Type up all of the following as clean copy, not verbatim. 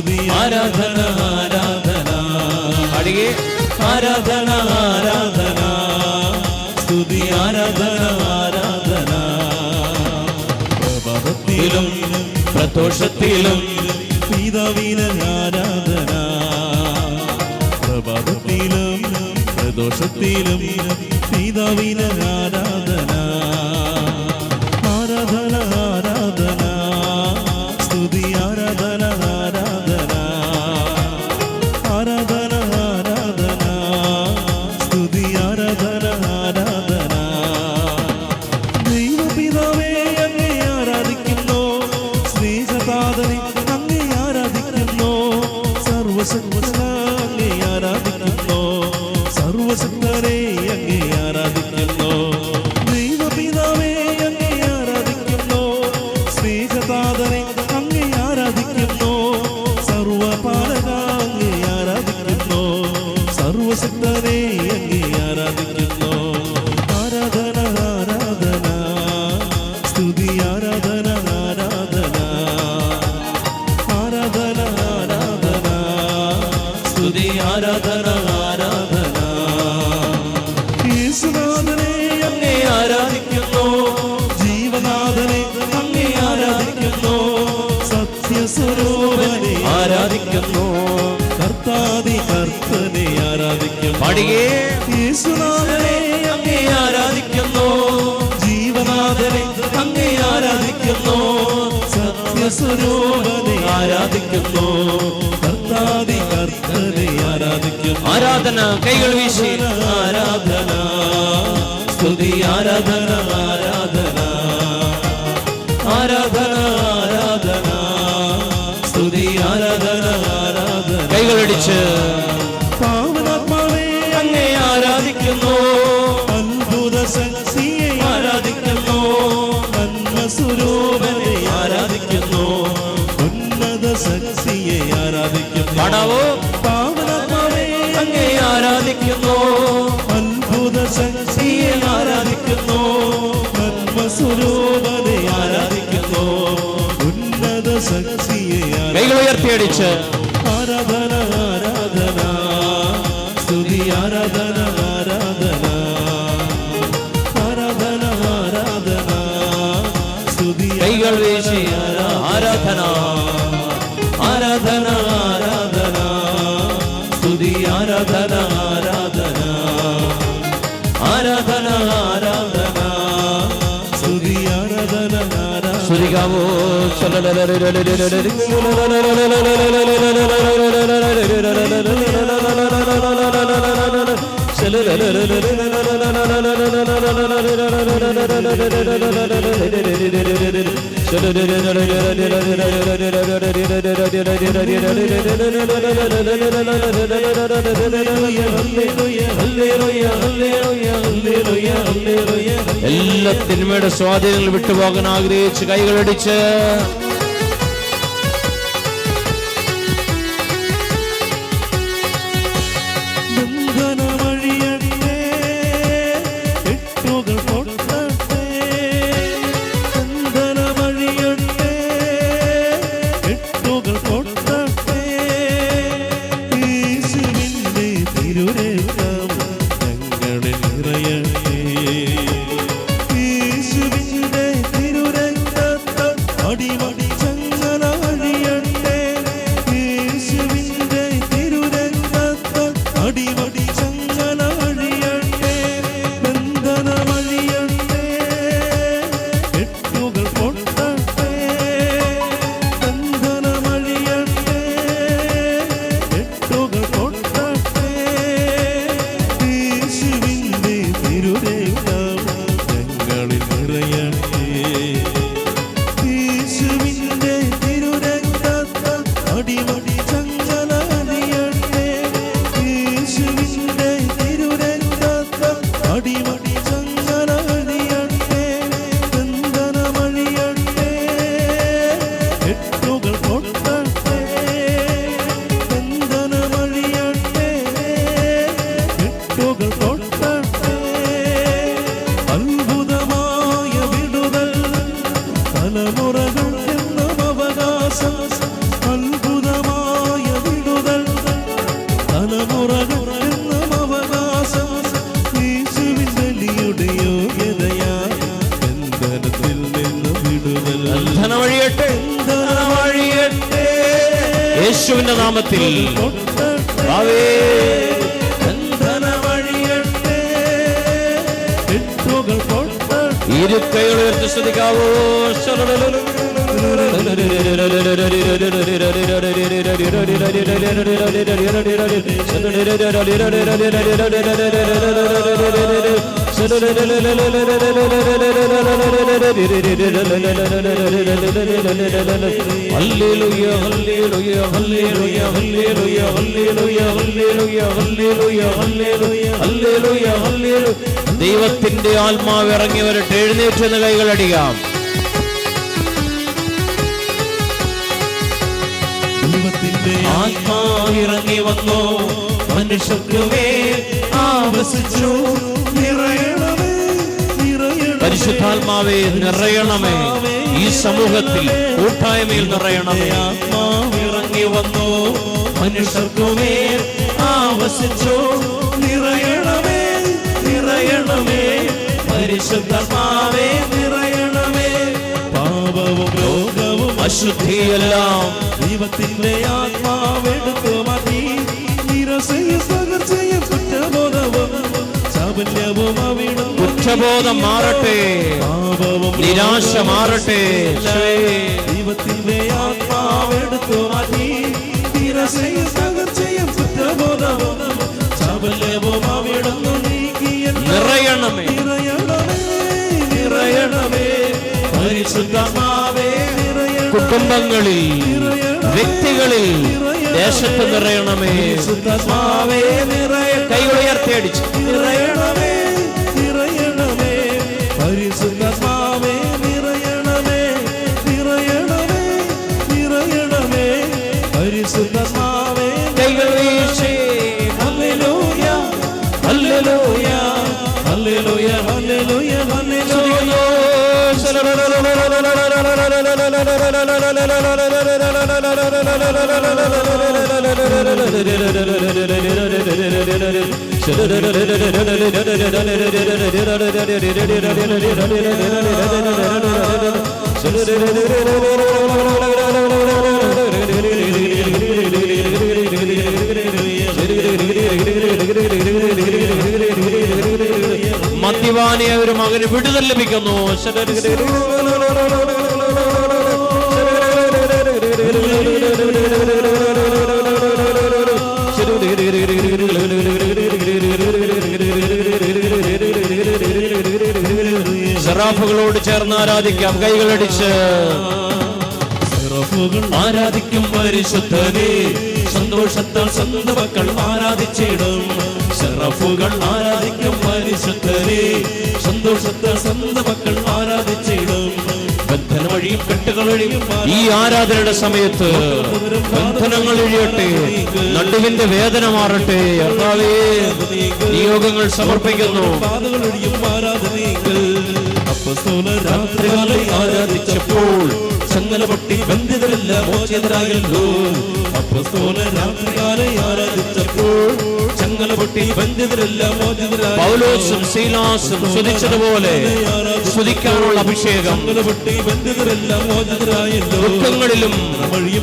സ്തുതി ആരാധന ആരാധന അടിയേ ആരാധന ആരാധന സ്തുതി ആരാധന ആരാധന പ്രഭാതത്തിലും പ്രദോഷത്തിലും പിതാവിന് ആരാധന പ്രഭാതത്തിലും പ്രദോഷത്തിലും പിതാവിന് ആരാധന ആരാധന ആരാധന സ്തുതി ആരാധന ആരാധന ആരാധന ആരാധന സ്തുതി ആരാധന ആരാധന ദൈവപിതാവേ അങ്ങേ ആരാധിക്കുന്നു സ്നേഹതാതനെ അങ്ങേ ആരാധിക്കുന്നു സർവശക്തനെ അങ്ങേ ആരാധിക്കുന്നു സർവശക്തനെ അങ്ങേ ആരാധിക്കുന്നു ദൈവപിതാവേ അങ്ങേ ആരാധിക്കുന്നു സ്നേഹതാതനെ അങ്ങേ ആരാധിക്കുന്നു സർവപാലക അങ്ങേ ആരാധിക്കുന്നു സർവശക്തനെ അങ്ങേ ആരാധിക്കുന്നു ആരാധന ആരാധന സ്തുതി ആരാധന ആരാധന ആരാധന ആരാധന സ്തുതി ആരാധന ആരാധന യേശുനാഥനെ അങ്ങേ ആരാധിക്കുന്നു ജീവനാഥനെ അങ്ങേ ആരാധിക്കുന്നു സത്യസ്വരൂപനെ ആരാധിക്കുന്നു കർത്താദി കർത്തനെ ആരാധിക്കുന്നു പാടിയേ യേശുനാഥനെ അങ്ങേ ആരാധിക്കുന്നു ജീവനാഥനെ അങ്ങേ ആരാധിക്കുന്നു സത്യസ്വരൂപനെ ആരാധിക്കുന്നു കർത്താദി കർത്തനെ ആരാധിക്കുന്നു ആരാധന കൈകൾ വീശി ആരാധന സ്തുതി ആരാധന ആരാധന ആരാധന ആരാധന സ്തുതി ആരാധന ആരാധന കൈകളടിച്ച് പാവനാത്മാവേ അങ്ങേ ആരാധിക്കുന്നു അത്ഭുത ശക്തിയെ ആരാധിക്കുന്നു നന്മസ്വരൂപനെ ആരാധിക്കുന്നു ഉന്നത ശക്തിയെ ആരാധിക്കുന്നു പാടാവോ പാവനാത്മാവേ അങ്ങേ ആരാധിക്കുന്നു അത്ഭുത ശക്തിയെ ആരാധിക്കുന്നു നന്മസ്വരൂപനെ ആരാധിക്കുന്നു ഉന്നത ശക്തിയെ കൈകൾ ഉയർത്തിയടിച്ച് ആരാധന ആരാധന സ്തുതി ആരാധന ആരാധന ആരാധന ആരാധന സ്തുതി കൈകൾ വീശി ആരാധന ആരാധന ആരാധന സ്തുതി ആരാധന ആരാധന ആരാധന ആരാധന സ്തുതി ആരാധന ആരാധന സ്തുതികാവോ എല്ലാ തിന്മയുടെ സ്വാധീനങ്ങൾ വിട്ടുപോകാൻ ആഗ്രഹിച്ച് കൈകളടിച്ച് തലമുറകൾ എന്നും അവകാശം അത്ഭുതമായി യേശുവിന്റെ നാമത്തിൽ ഇരുക്കൈകൾ ഉയർത്തി ശ്രദ്ധിക്കാവോ. ദൈവത്തിന്റെ ആത്മാവ് ഇറങ്ങി വരട്ടെ. എഴുന്നേറ്റെന്ന് കൈകളടിക്കാം. ദൈവത്തിന്റെ ആത്മാവ് ഇറങ്ങി വന്നു, മനുഷ്യർക്കുമേ ആവസിച്ചു. പരിശുദ്ധാത്മാവേ നിറയണമേ, ഈ സമൂഹത്തിൽ കൂട്ടായ്മയിൽ നിറയണമേ. ആത്മാവ് ഇറങ്ങി വന്നു, മനുഷ്യർക്കുമേ ആവസിച്ചു. നിറയണമേ, നിറയണമേ, പരിശുദ്ധാത്മാവേ നിറയണമേ. പാപവും രോഗവും അശുദ്ധിയെല്ലാം ദൈവത്തിന്റെ ആത്മാവെടുത്തു മാറ്റി. കുറ്റബോധം മാറട്ടെ, നിരാശ മാറട്ടെ. ദൈവത്തിന്റെ ആത്മാവെടുത്തു മാറ്റി. നിറയണമേ, നിറയണമേ, പരിശുദ്ധമാവേ. കുടുംബങ്ങളിൽ, വ്യക്തികളിൽ, ദേശത്ത് നിറയണമേ. കൈകൾ ഉയർത്തിയടിച്ച് നിറയണമേ, നിറയണമേ, പരിശുദ്ധാത്മാവേ നിറയണമേ, നിറയണമേ, നിറയണമേ, പരിശുദ്ധാത്മാവേ. കൈകൾ വീശി ഹല്ലേലൂയ, ഹല്ലേലൂയ, ഹല്ലേലൂയ, ഹല്ലേലൂയ, ഹല്ലേലൂയ. മദ്യപാനിയെ ഒരു മകന് വിടുതൽ ലഭിക്കുന്നു. സെറാഫുകളോട് ചേർന്ന് ആരാധിക്കാം. കൈകളടിച്ച് ആരാധിക്കും പരിശുദ്ധനെ. സന്തോഷത്താൽ സ്വന്തം മക്കൾ ആരാധിച്ചിടും. സെറാഫുകൾ ആരാധിക്കും പരിശുദ്ധനെ. സന്തോഷത്താൽ സ്വന്തം മക്കൾ ആരാധിച്ചിടും. ബന്ധന വഴിയും കെട്ടുകൾ വഴിയും ഈ ആരാധനയുടെ സമയത്ത് ബന്ധനങ്ങൾ ഒഴിയട്ടെ, നടുവിന്റെ വേദന മാറട്ടെ. നിയോഗങ്ങൾ സമർപ്പിക്കുന്നു. രാത്രികാലം ആരാധിച്ചപ്പോൾ ചങ്ങല പൊട്ടി ബന്ധിതരെല്ലാം മോചിതരായല്ലോ. രാത്രികാലം ആരാധിച്ചപ്പോൾ ചങ്ങല പൊട്ടി ബന്ധിതരെല്ലാം മോചിതരായി. പൗലോസും സീലാസും സ്തുതിച്ചതുപോലെ സ്തുതിക്കാനുള്ള അഭിഷേകം. ദുഃഖങ്ങളിലും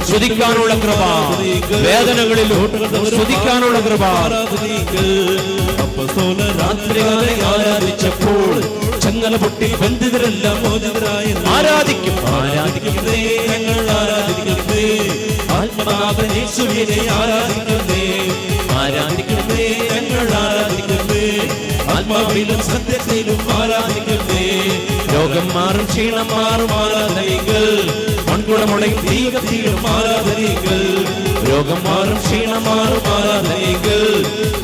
സ്തുതിക്കാനുള്ള കൃപ, വേദനകളിലും സ്തുതിക്കാനുള്ള കൃപ. രാത്രികാലം ആരാധിച്ചപ്പോൾ ചങ്ങല പൊട്ടി ബന്ധിതരെല്ലാം മോചിതരായി. ആരാധിക്കും, ആരാധിക്കുന്നേ, ഞങ്ങൾ ആരാധിക്കുന്നേ. ആത്മനാഥൻ യേശുവിനെ ആരാധിക്കുന്നേ, ആരാധിക്കുന്നേ, ഞങ്ങൾ ആരാധിക്കുന്നേ. ആത്മാവിലും സത്യത്തിലും ആരാധിക്കുന്നേ. രോഗം മാറും, ക്ഷീണം മാറും, ആരാധനകൾ. മൺകുടമുടയും തീകത്തിലും ആരാധനകൾ. രോഗം മാറും, ക്ഷീണം മാറും, ആരാധനകൾ.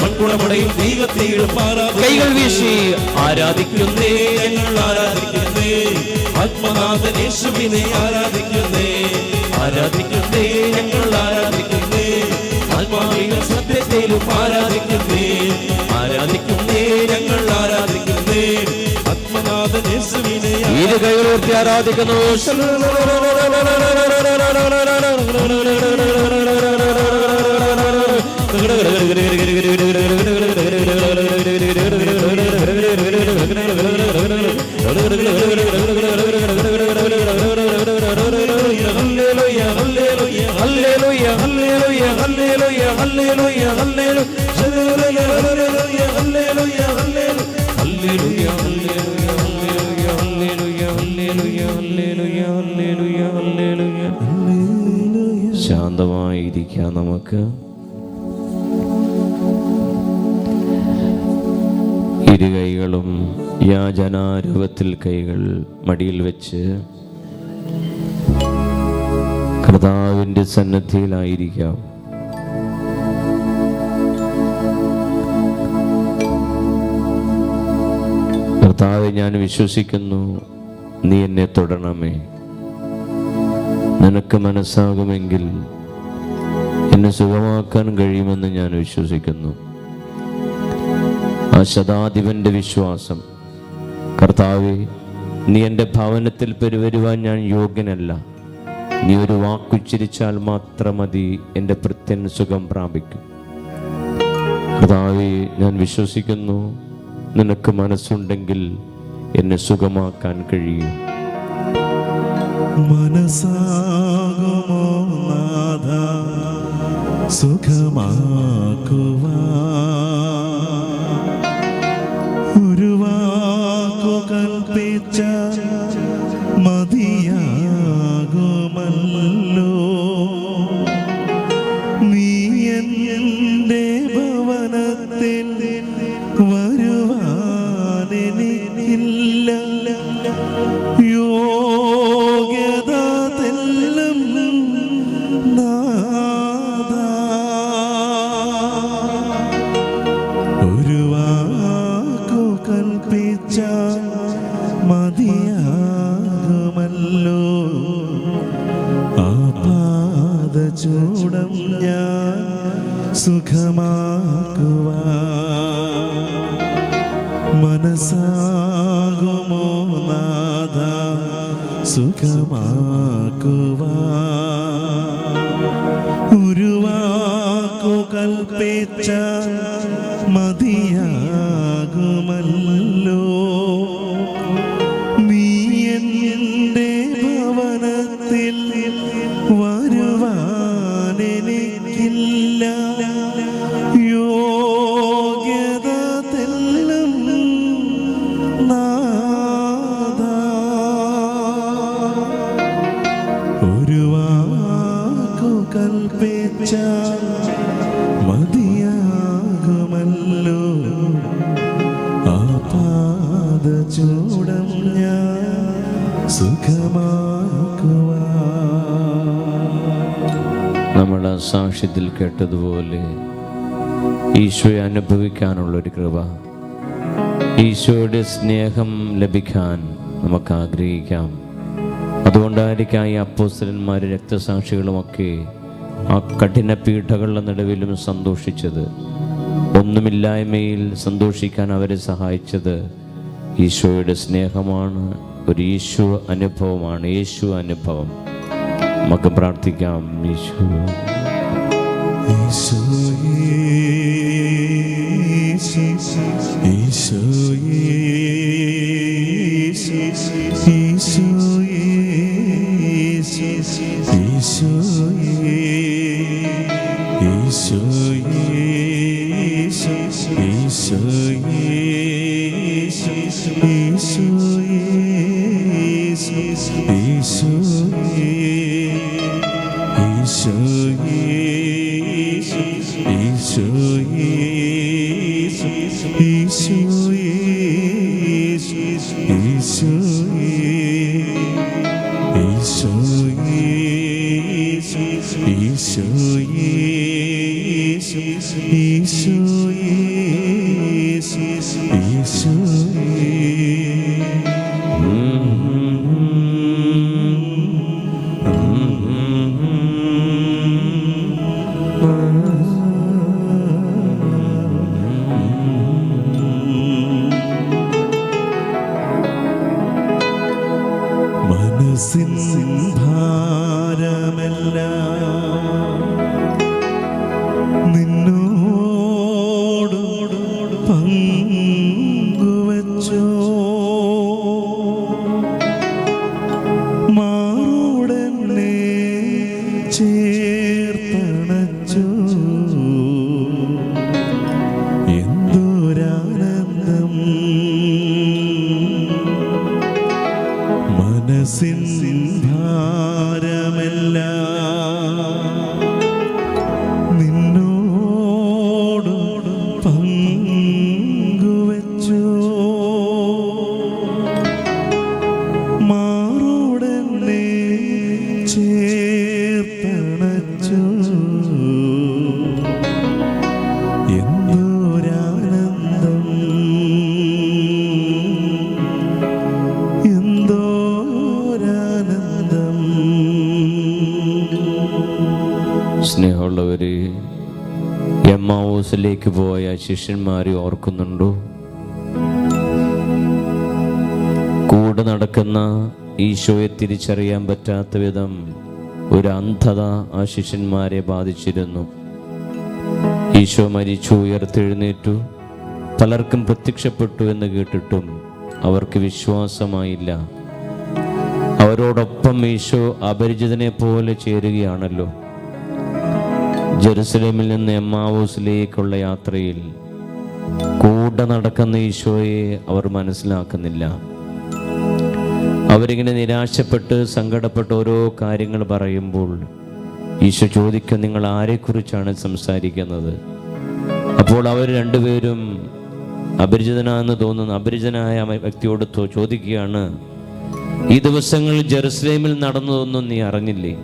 മൺകുടമുടയും തീകത്തിലും ആരാധന. കൈകൾ വീശി ആരാധിക്കുന്നേ, ഞങ്ങൾ ആരാധിക്കുന്നേ. ആത്മനാഥൻ യേശുവിനെ ആരാധിക്കുന്നേ, ആരാധിക്കുന്നേ, ഞങ്ങൾ ആരാധിക്കുന്നേ. ആത്മാവിലും സത്യത്തിലും ആരാധിക്കുന്നേ, ആരാധിക്കുന്നേ, ഞങ്ങൾ ആരാധിക്കുന്നേ. ആത്മനാഥൻ യേശുവിനെ ഇരു കൈകളുയർത്തി ആരാധിക്കുന്നു. ഹല്ലേലൂയ, ഹല്ലേലൂയ ഹല്ലേലൂയ ഹല്ലേലൂയ ഹല്ലേലൂയ ഹല്ലേലൂയ ഹല്ലേലൂയ ഹല്ലേലൂയ ഹല്ലേലൂയ. ശാന്തമായിരിക്കാം നമുക്ക്. ഇരു കൈകളും യാചനാരൂപത്തിൽ കൈകൾ മടിയിൽ വെച്ച് കർത്താവിൻ്റെ സന്നിധിയിലായിരിക്കാം. കർത്താവെ, ഞാൻ വിശ്വസിക്കുന്നു, നീ എന്നെ തൊടണമേ. നിനക്ക് മനസ്സാകുമെങ്കിൽ എന്നെ സുഖമാക്കാൻ കഴിയുമെന്ന് ഞാൻ വിശ്വസിക്കുന്നു. ആ ശതാധിപന്റെ വിശ്വാസം, കർത്താവെ, നീ എൻ്റെ ഭവനത്തിൽ പെരുവരുവാൻ ഞാൻ യോഗ്യനല്ല, നീ ഒരു വാക്കുച്ചരിച്ചാൽ മാത്രം മതി, എൻ്റെ ഭൃത്യൻ സുഖം പ്രാപിക്കും. കർത്താവെ, ഞാൻ വിശ്വസിക്കുന്നു, നിനക്ക് മനസ്സുണ്ടെങ്കിൽ എന്നെ സുഖമാക്കാൻ കഴിയും. മനസ്സാകുമോ നാഥ സുഖമാക്കുവാൻ, ഒരു വാക്കു കൽപ്പിച്ച മതിയാകുമല്ലോ. നീ എൻ്റെ ഭവനത്തിൽ വരുവാനെനിക്കില്ല യോഗ്യത തെല്ലും നാഥ. ഒരു വാക്കു കൽപ്പിച്ച മതിയാകുമല്ലോ. ആ പാദചൂടം ഞാൻ സുഖമാക്കുവാൻ, മനസ്സാകുമോ നാഥ സുഖമാക്കുവാൻ, ഒരു വാക്കു കൽപ്പിച്ച മതിയാകുമല്ലോ. നീ എൻ്റെ ഭവനത്തിൽ വരുവാനെനിക്കില്ല യോഗ്യത തെല്ലും നാഥ. ഒരു വാക്കു കൽപ്പിച്ച മതിയാകുമല്ലോ. ആ പാദചൂടം ഞാൻ സുഖമാക്കുവാൻ. നമ്മുടെ സാക്ഷ്യത്തിൽ കേട്ടതുപോലെ ഈശോയെ അനുഭവിക്കാനുള്ളൊരു കൃപ, ഈശോയുടെ സ്നേഹം ലഭിക്കാൻ നമുക്ക് ആഗ്രഹിക്കാം. അതുകൊണ്ടായിരിക്കാം ഈ അപ്പോസ്തലന്മാരും രക്തസാക്ഷികളുമൊക്കെ ആ കഠിന പീഡകളുടെ നടുവിലും സന്തോഷിച്ചത്. ഒന്നുമില്ലായ്മയിൽ സന്തോഷിക്കാൻ അവരെ സഹായിച്ചത് ഈശോയുടെ സ്നേഹമാണ്, ഒരു ഈശോ അനുഭവമാണ്, യേശു അനുഭവം. നമുക്ക് പ്രാർത്ഥിക്കാം. ഈശോ നിന്നോടു സ്നേഹമുള്ളവര്, എമ്മാവൂസിലേക്ക് പോയ ശിഷ്യന്മാരെ ഓർക്കുന്നുണ്ടോ? കൂടെ നടക്കുന്ന ഈശോയെ തിരിച്ചറിയാൻ പറ്റാത്ത വിധം ഒരു അന്ധത ആ ശിഷ്യന്മാരെ ബാധിച്ചിരുന്നു. ഈശോ മരിച്ചു, ഉയർത്തെഴുന്നേറ്റു, പലർക്കും പ്രത്യക്ഷപ്പെട്ടു എന്ന് കേട്ടിട്ടും അവർക്ക് വിശ്വാസമായില്ല. അവരോടൊപ്പം ഈശോ അപരിചിതനെ പോലെ ചേരുകയാണല്ലോ. ജെറുസലേമിൽ നിന്ന് എമ്മാവൂസിലേക്കുള്ള യാത്രയിൽ കൂടെ നടക്കുന്ന ഈശോയെ അവർ മനസ്സിലാക്കുന്നില്ല. അവരിങ്ങനെ നിരാശപ്പെട്ട് സങ്കടപ്പെട്ട് ഓരോ കാര്യങ്ങൾ പറയുമ്പോൾ ഈശോ ചോദിക്കും, നിങ്ങൾ ആരെക്കുറിച്ചാണ് സംസാരിക്കുന്നത്? അപ്പോൾ അവർ രണ്ടുപേരും അപരിചിതനാണെന്ന് തോന്നുന്ന അപരിചിതനായ വ്യക്തിയോട് ചോദിക്കുകയാണ്, ഈ ദിവസങ്ങളിൽ ജെറുസലേമിൽ നടന്നതൊന്നും നീ അറിഞ്ഞില്ലേ?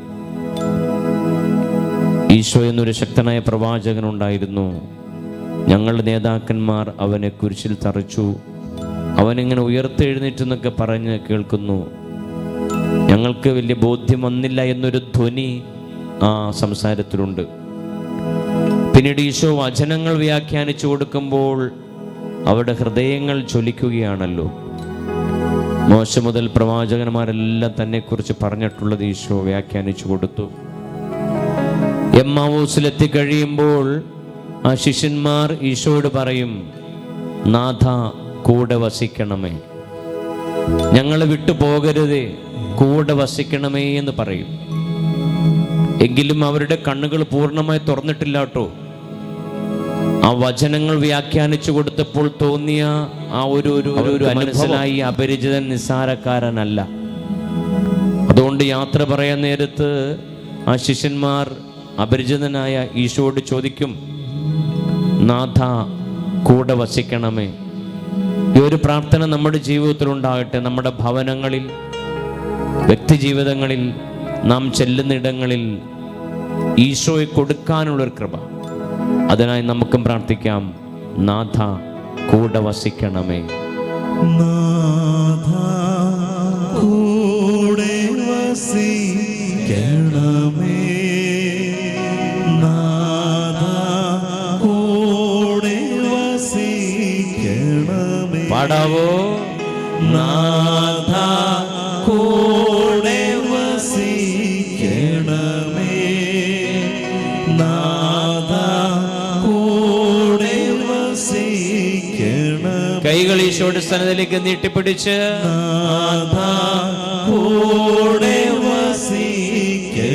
ഈശോ എന്നൊരു ശക്തനായ പ്രവാചകൻ ഉണ്ടായിരുന്നു. ഞങ്ങളുടെ നേതാക്കന്മാർ അവനെ കുരിശിൽ തറച്ചു, അവനിങ്ങനെ ഉയർത്തെഴുന്നേറ്റെന്നൊക്കെ പറഞ്ഞ് കേൾക്കുന്നു. ഞങ്ങൾക്ക് വലിയ ബോധ്യം വന്നില്ല എന്നൊരു ധ്വനി ആ സംസാരത്തിലുണ്ട്. പിന്നീട് ഈശോ വചനങ്ങൾ വ്യാഖ്യാനിച്ചു കൊടുക്കുമ്പോൾ അവരുടെ ഹൃദയങ്ങൾ ജ്വലിക്കുകയാണല്ലോ. മോശ മുതൽ പ്രവാചകന്മാരെല്ലാം തന്നെക്കുറിച്ച് പറഞ്ഞിട്ടുള്ളത് ഈശോ വ്യാഖ്യാനിച്ചു കൊടുത്തു. എമ്മാവൂസിലെത്തിക്കഴിയുമ്പോൾ ആ ശിഷ്യന്മാർ ഈശോയോട് പറയും, നാഥ കൂടെ വസിക്കണമേ, ഞങ്ങളെ വിട്ടു പോകരുതേ, കൂടെ വസിക്കണമേ എന്ന് പറയും. എങ്കിലും അവരുടെ കണ്ണുകൾ പൂർണ്ണമായി തുറന്നിട്ടില്ല കേട്ടോ. ആ വചനങ്ങൾ വ്യാഖ്യാനിച്ചു കൊടുത്തപ്പോൾ തോന്നിയ ആ ഒരു മനസ്സിലായി അപരിചിതൻ നിസ്സാരക്കാരനല്ല. അതുകൊണ്ട് യാത്ര പറയാൻ നേരത്ത് ആ ശിഷ്യന്മാർ അപരിചിതനായ ഈശോയോട് ചോദിക്കും, നാഥ കൂടെ വസിക്കണമേ. ഈ ഒരു പ്രാർത്ഥന നമ്മുടെ ജീവിതത്തിൽ ഉണ്ടാകട്ടെ. നമ്മുടെ ഭവനങ്ങളിൽ, വ്യക്തി ജീവിതങ്ങളിൽ, നാം ചെല്ലുന്നിടങ്ങളിൽ ഈശോയെ കൊടുക്കാനുള്ളൊരു കൃപ. അതിനായി നമുക്കും പ്രാർത്ഥിക്കാം, നാഥ കൂടെ വസിക്കണമേ. നാഥ കൂടെ വസിക്കണമേ, നാഥ കൂടെ വസിക്കണമേ. പാടാവോ? നാഥ കൂടെ വസിക്കണമേ, നാഥ കൂടെ വസിക്കണമേ. കൈകൾ ഈശോയുടെ സന്നിധിയിലേക്ക് നീട്ടിപ്പിടിച്ച്, നാഥ കൂടെ വസിക്കണമേ,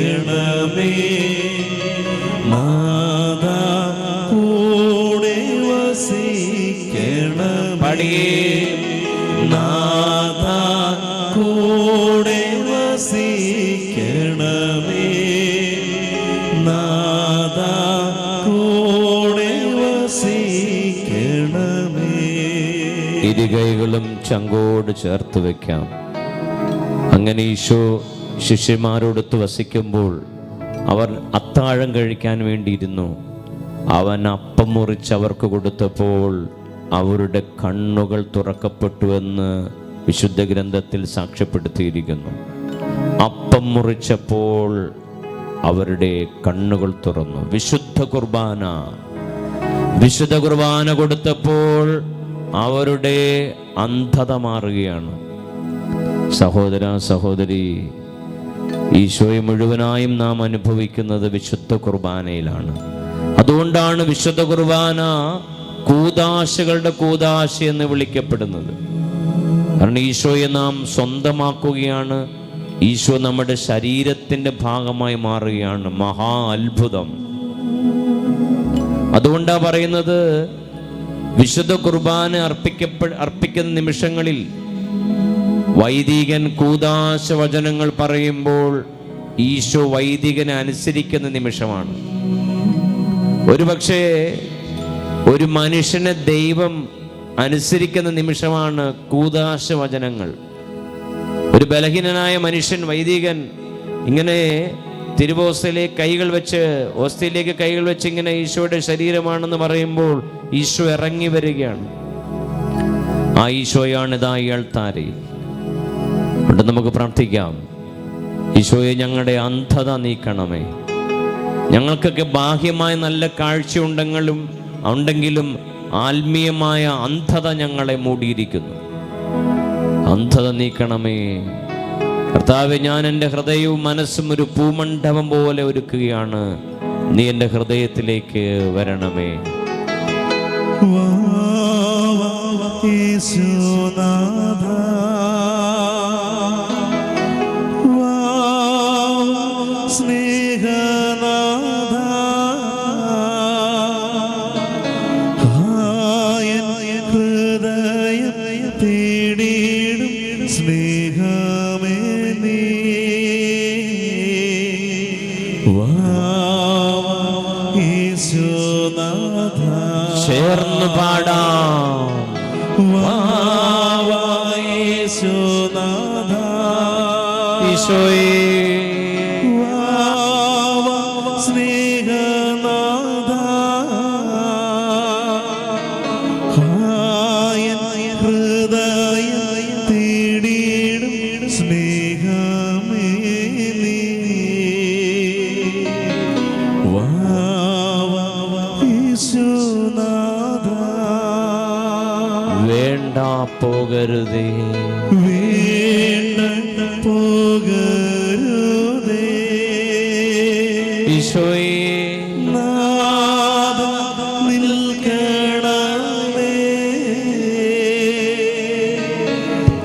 നാഥ കൂടെ വസിക്കണമേ. പാടിയേ. നാഥ കൂടെ വസിക്കണമേ, നാഥ കൂടെ വസിക്കണമേ. ഇരുകൈകളും ചങ്കോട് ചേർത്ത് വയ്ക്കാം. അങ്ങനെ ഈശോ ശിഷ്യന്മാരോടൊത്ത് വസിക്കുമ്പോൾ അവർ അത്താഴം കഴിക്കാൻ വേണ്ടിയിരുന്നു. അവൻ അപ്പം മുറിച്ച് അവർക്ക് കൊടുത്തപ്പോൾ അവരുടെ കണ്ണുകൾ തുറക്കപ്പെട്ടുവെന്ന് വിശുദ്ധ ഗ്രന്ഥത്തിൽ സാക്ഷ്യപ്പെടുത്തിയിരിക്കുന്നു. അപ്പം മുറിച്ചപ്പോൾ അവരുടെ കണ്ണുകൾ തുറന്നു. വിശുദ്ധ കുർബാന കൊടുത്തപ്പോൾ അവരുടെ അന്ധത മാറുകയാണ്. സഹോദര സഹോദരി, ഈശോയെ മുഴുവനായും നാം അനുഭവിക്കുന്നത് വിശുദ്ധ കുർബാനയിലാണ്. അതുകൊണ്ടാണ് വിശുദ്ധ കുർബാന കൂദാശകളുടെ കൂദാശ എന്ന് വിളിക്കപ്പെടുന്നത്. കാരണം ഈശോയെ നാം സ്വന്തമാക്കുകയാണ്. ഈശോ നമ്മുടെ ശരീരത്തിന്റെ ഭാഗമായി മാറുകയാണ്. മഹാ അത്ഭുതം. അതുകൊണ്ടാണ് പറയുന്നത്, വിശുദ്ധ കുർബാന അർപ്പിക്കുന്ന നിമിഷങ്ങളിൽ വൈദികൻ കൂദാശ വചനങ്ങൾ പറയുമ്പോൾ ഈശോ വൈദികനെ അനുസരിക്കുന്ന നിമിഷമാണ്. ഒരുപക്ഷേ ഒരു മനുഷ്യനെ ദൈവം അനുസരിക്കുന്ന നിമിഷമാണ് കൂദാശ വചനങ്ങൾ. ഒരു ബലഹീനനായ മനുഷ്യൻ, വൈദികൻ, ഇങ്ങനെ തിരുവോസ്തയിലേക്ക് കൈകൾ വെച്ച് ഇങ്ങനെ ഈശോയുടെ ശരീരമാണെന്ന് പറയുമ്പോൾ ഈശോ ഇറങ്ങി വരികയാണ്. ആ ഈശോയാണ് ഇതാ ഇയാൾ താരയിൽ. അതുകൊണ്ട് നമുക്ക് പ്രാർത്ഥിക്കാം, ഈശോയെ ഞങ്ങളുടെ അന്ധത നീക്കണമേ, ഞങ്ങൾക്കൊക്കെ ബാഹ്യമായ നല്ല കാഴ്ച ഉണ്ടെങ്കിലും ആത്മീയമായ അന്ധത ഞങ്ങളെ മൂടിയിരിക്കുന്നു. അന്ധത നീക്കണമേ കർത്താവേ. ഞാൻ എൻ്റെ ഹൃദയവും മനസ്സും ഒരു പൂമണ്ഡപം പോലെ ഒരുക്കുകയാണ്. നീ എൻ്റെ ഹൃദയത്തിലേക്ക് വരണമേ. ചേർന്ന് പാടാം. ഈശോയേ വേണ്ട പോകരുതേ, വേണ്ട പോകരുതേ ഈശോയേ നിൽക്കണമേ,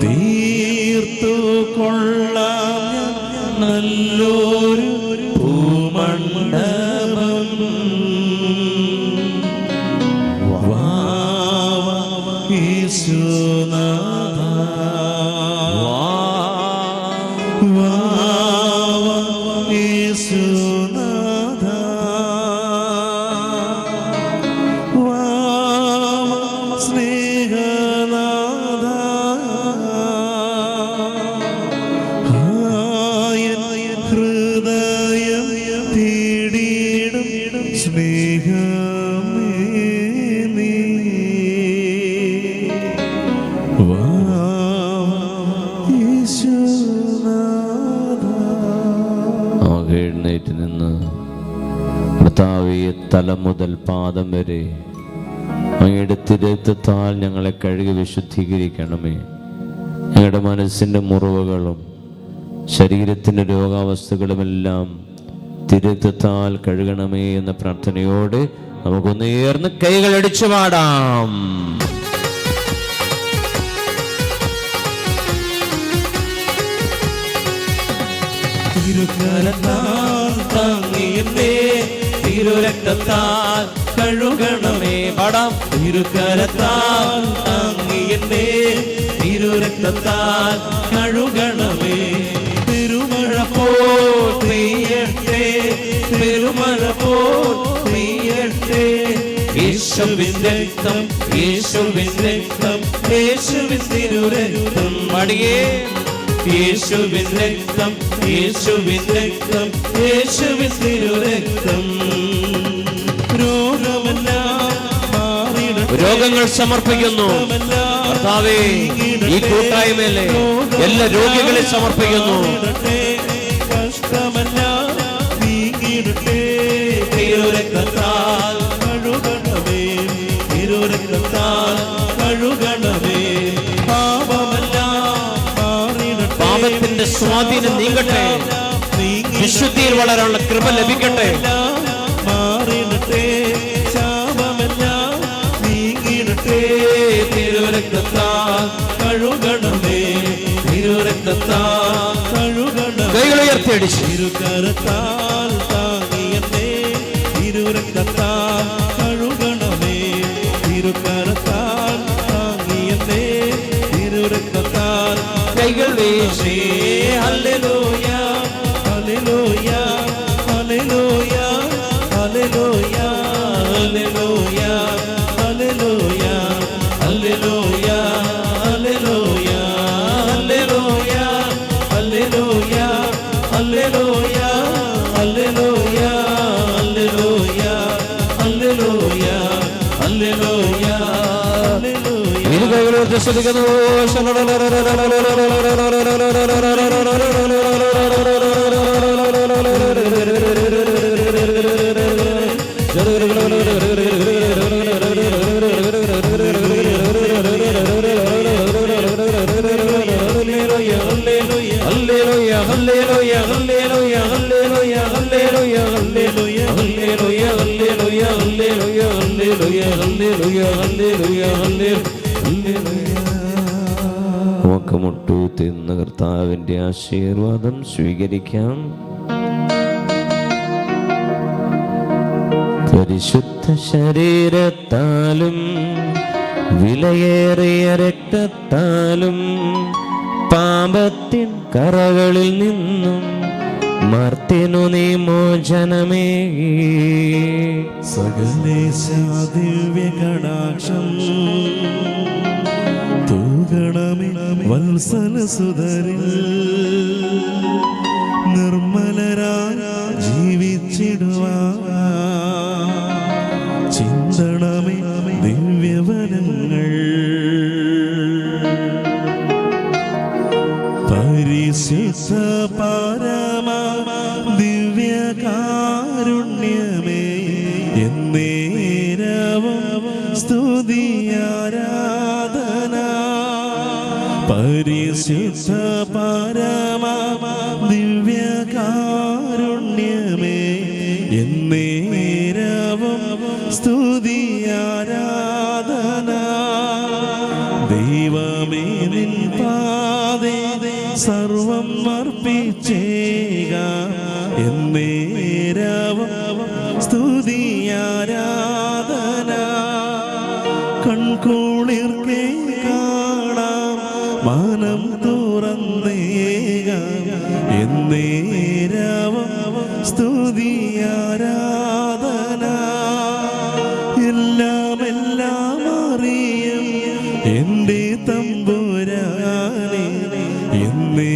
തീർത്തു കൊള്ളാം നല്ലൊരു പൂമണ്ഡപം. എഴുന്നേറ്റ് നിന്ന് കർത്താവേ, തല മുതൽ പാദം വരെ അങ്ങയുടെ തിരുരക്തത്താൽ ഞങ്ങളെ കഴുകി വിശുദ്ധീകരിക്കണമേ. ഞങ്ങളുടെ മനസ്സിൻ്റെ മുറിവുകളും ശരീരത്തിൻ്റെ രോഗാവസ്ഥകളുമെല്ലാം തിരുരക്തത്താൽ കഴുകണമേ എന്ന പ്രാർത്ഥനയോടെ നമുക്കൊന്ന് ഉയർന്ന് കൈകൾ അടിച്ചു പാടാം. തിരുക്കരത്താൽ താങ്ങിയേ, തിരുരക്തത്താൽ കഴുകണമേ. പാടാം. തിരുക്കരത്താൽ താങ്ങിയേ, തിരുരക്തത്താൽ കഴുകണമേ. പെരുമഴ പോൽ പെയ്യട്ടെ, പെരുമഴ പോൽ പെയ്യട്ടെ. യേശുവിൻ രക്തം, യേശുവിൻ രക്തം, യേശുവിൻ തിരുരക്തം. പാടിയേ. യേശുവിൻ രക്തം, യേശുവിൻ രക്തം, യേശുവിൻ തിരുരക്തം. രോഗങ്ങൾ സമർപ്പിക്കുന്നു കർത്താവേ. ഈ കൂട്ടായ്മയിലെ എല്ലാ രോഗികളെ സമർപ്പിക്കുന്നു. കഷ്ടമെല്ലാം നീങ്ങിടട്ടെ, തിരുരക്തത്താൽ കഴുകണമേ, തിരുരക്തത്താൽ കഴുകണമേ. പാപത്തിന്റെ സ്വാധീനം നീങ്ങട്ടെ, വിശുദ്ധിയിൽ വളരാനുള്ള കൃപ ലഭിക്കട്ടെ. മാറിടട്ടെ, ശാപമെല്ലാം നീങ്ങിടട്ടെ, തിരുരക്തത്താൽ കഴുകണമേ, തിരുരക്തത്താൽ കഴുകണമേ. കൈകളുയർത്തിയടിച്ച് തിരുക്കരത്താൽ താങ്ങിയേ, തിരുരക്തത്താൽ കഴുകണമേ. തിരുക്കരത്താൽ താങ്ങിയേ, തിരുരക്തത്താൽ കൈകൾ വീശി. ഹല്ലേലൂയ, ഹല്ലേലൂയ, ഹല്ലേലൂയ, ഹല്ലേലൂയ, ഹല്ലേലൂയ, ഹല്ലേലൂയ, ഹല്ലേലൂയ, ഹല്ലേലൂയ, ഹല്ലേലൂയ, ഹല്ലേലൂയ, ഹല്ലേലൂയ, ഹല്ലേലൂയ, ഹല്ലേലൂയ, ഹല്ലേലൂയ, ഹല്ലേലൂയ, ഹല്ലേലൂയ. ഇരുകൈകളോട് ശ്രദ്ധിക്കുന്നു. മുട്ടു തിന്ന് കർത്താവിൻ്റെ ആശീർവാദം സ്വീകരിക്കാം. പരിശുദ്ധ ശരീരത്താലും വിലയേറിയ രക്തത്താലും പാപത്തിൻ കറകളിൽ നിന്നും മർത്യനു നീ മോചനമേ. സകലേശ ദിവ്യകടാക്ഷം തൂകണമേ വത്സലസുതരിൽ, നിർമ്മലരാ ജീവിച്ചിടുവാൻ ചിന്തണമേ ദിവ്യവനങ്ങൾ. പരിശുദ്ധ പരമ ദിവ്യകാരുണ്യമേ, എന്നേരവും സ്തുതി ആരാധന. പരിശുദ്ധ പരമ ദിവ്യകാരുണ്യമേ, എന്നേരവും സ്തുതി ആരാധന. ദൈവമേ നിൻ പാദേ സർവം അർപ്പിച്ചേക, എന്നേരവും സ്തുതി ആരാധന. കൺകുളിർക്കെ കാണാം മനം തുറന്നേക, എന്നേരവും സ്തുതി ആരാധന. എല്ലാം അറിയും എൻ്റെ തമ്പുരാനെ, എന്നേ